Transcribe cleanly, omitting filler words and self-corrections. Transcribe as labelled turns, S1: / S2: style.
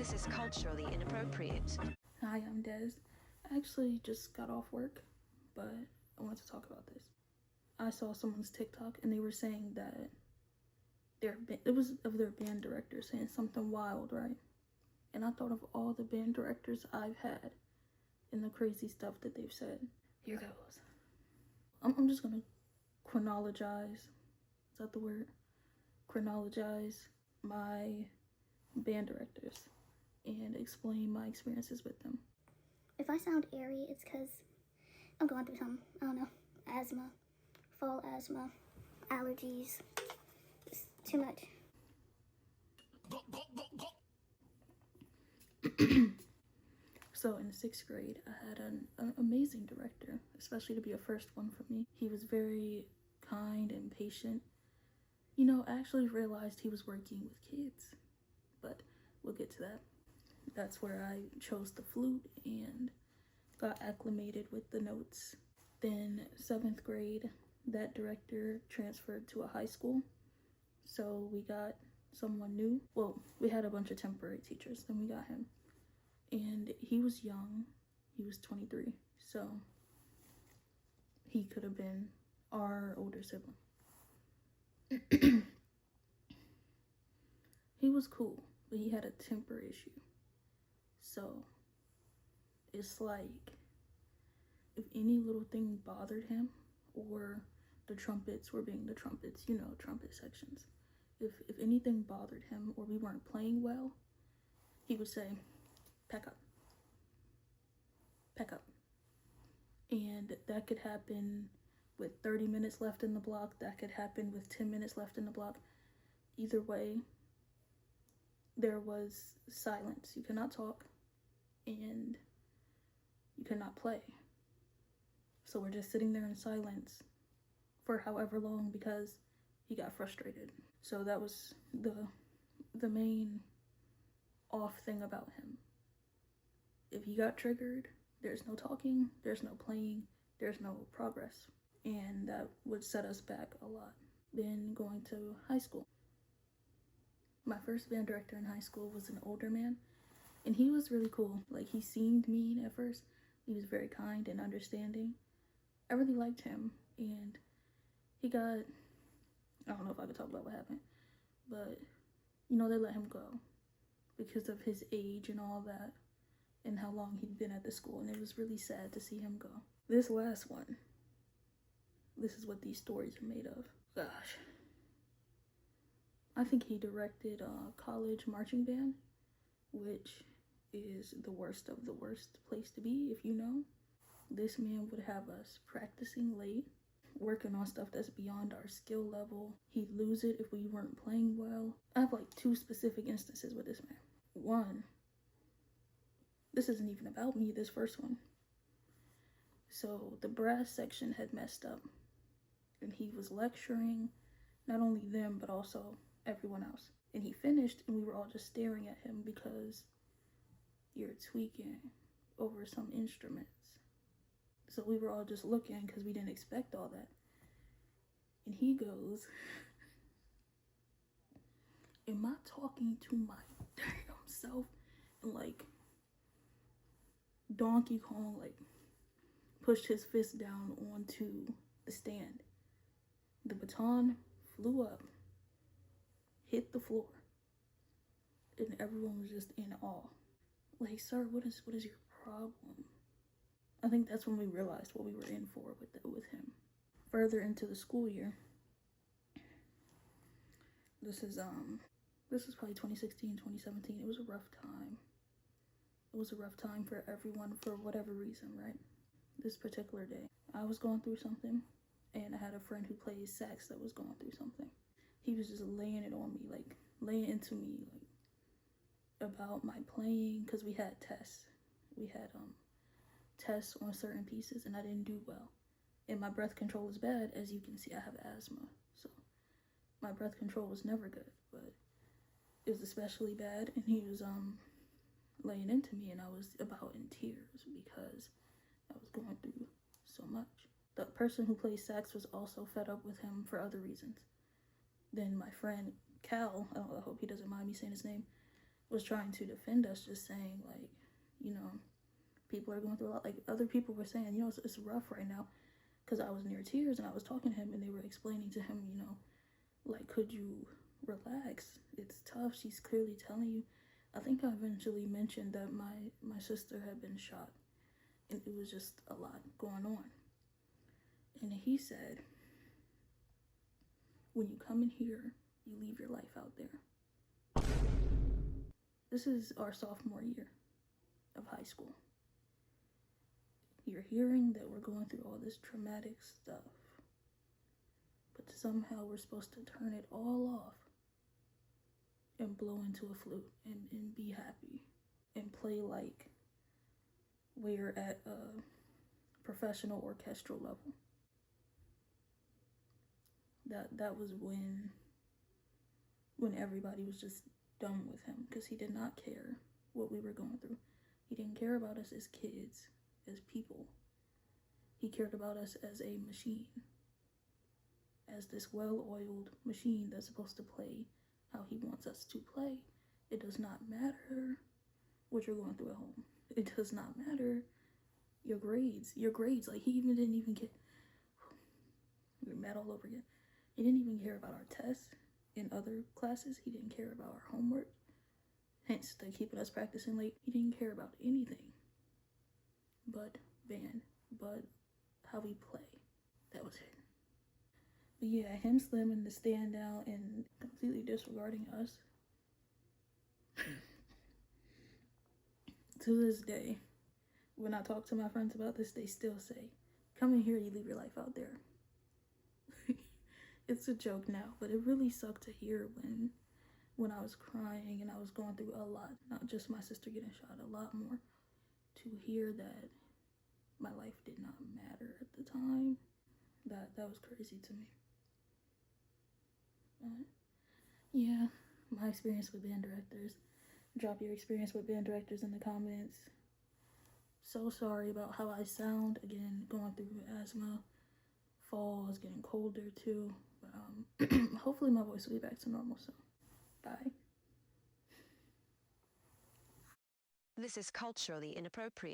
S1: This is culturally inappropriate.
S2: Hi, I'm Des. I actually just got off work, but I wanted to talk about this. I saw someone's TikTok and they were saying that it was of their band director saying something wild, right? And I thought of all the band directors I've had and the crazy stuff that they've said. Here goes. I'm just gonna chronologize. Is that the word? Chronologize my band directors and explain my experiences with them.
S3: If I sound airy, it's because I'm going through some, I don't know, asthma, fall asthma, allergies, just too much.
S2: So in 6th grade, I had an amazing director, especially to be a first one for me. He was very kind and patient. You know, I actually realized he was working with kids, but we'll get to that. That's where I chose the flute and got acclimated with the notes. Then 7th grade, that director transferred to a high school, so we got someone new. Well, we had a bunch of temporary teachers, then we got him. And he was young, he was 23, so he could have been our older sibling. He was cool, but he had a temper issue. So it's like if any little thing bothered him, or the trumpets were being the trumpets, you know, trumpet sections. If anything bothered him or we weren't playing well, he would say, pack up. Pack up. And that could happen with 30 minutes left in the block. That could happen with 10 minutes left in the block. Either way, there was silence. You cannot talk and you cannot play. So we're just sitting there in silence for however long because he got frustrated. So that was the main off thing about him. If he got triggered, there's no talking, there's no playing, there's no progress. And that would set us back a lot. Then going to high school. My first band director in high school was an older man, and he was really cool. Like, he seemed mean at first. He was very kind and understanding. I really liked him, and he got, I don't know if I could talk about what happened, but, you know, they let him go because of his age and all that, and how long he'd been at the school, and it was really sad to see him go. This last one, this is what these stories are made of. Gosh. I think he directed a college marching band, which is the worst of the worst place to be, if you know. This man would have us practicing late, working on stuff that's beyond our skill level. He'd lose it if we weren't playing well. I have like 2 specific instances with this man. One, this isn't even about me, this first one. So the brass section had messed up, and he was lecturing not only them but also everyone else. And he finished and we were all just staring at him because you're tweaking over some instruments. So we were all just looking because we didn't expect all that. And he goes, am I talking to my damn self? And like Donkey Kong, like, pushed his fist down onto the stand. The baton flew up, hit the floor, and everyone was just in awe. Like, sir, what is your problem? I think that's when we realized what we were in for with him. Further into the school year, this is probably 2016, 2017. It was a rough time. It was a rough time for everyone for whatever reason, right? This particular day, I was going through something, and I had a friend who plays sax that was going through something. He was just laying it on me, like laying into me, like about my playing, because we had tests. We had tests on certain pieces, and I didn't do well. And my breath control is bad. As you can see, I have asthma, so my breath control was never good, but it was especially bad. And he was laying into me, and I was about in tears because I was going through so much. The person who plays sax was also fed up with him for other reasons. Then my friend Cal, I hope he doesn't mind me saying his name, was trying to defend us, just saying, like, you know, people are going through a lot. Like, other people were saying, you know, it's rough right now, because I was near tears and I was talking to him, and they were explaining to him, you know, like, could you relax? It's tough. She's clearly telling you. I think I eventually mentioned that my sister had been shot, and it was just a lot going on. And he said, when you come in here, you leave your life out there. This is our sophomore year of high school. You're hearing that we're going through all this traumatic stuff, but somehow we're supposed to turn it all off and blow into a flute and be happy and play like we're at a professional orchestral level. That was when everybody was just done with him, because he did not care what we were going through. He didn't care about us as kids, as people. He cared about us as a machine, as this well-oiled machine that's supposed to play how he wants us to play. It does not matter what you're going through at home. It does not matter your grades. Like, he didn't even get, we're mad all over again. He didn't even care about our tests in other classes. He didn't care about our homework, hence the keeping us practicing late. He didn't care about anything but band, but how we play. That was it. But yeah, him slamming the stand down and completely disregarding us. To this day, when I talk to my friends about this, they still say, come in here, you leave your life out there. It's a joke now, but it really sucked to hear when I was crying and I was going through a lot, not just my sister getting shot, a lot more, to hear that my life did not matter at the time. That was crazy to me. But yeah, my experience with band directors. Drop your experience with band directors in the comments. So sorry about how I sound. Again, going through asthma. Fall is getting colder too. But hopefully my voice will be back to normal soon. Bye.
S1: This is culturally inappropriate.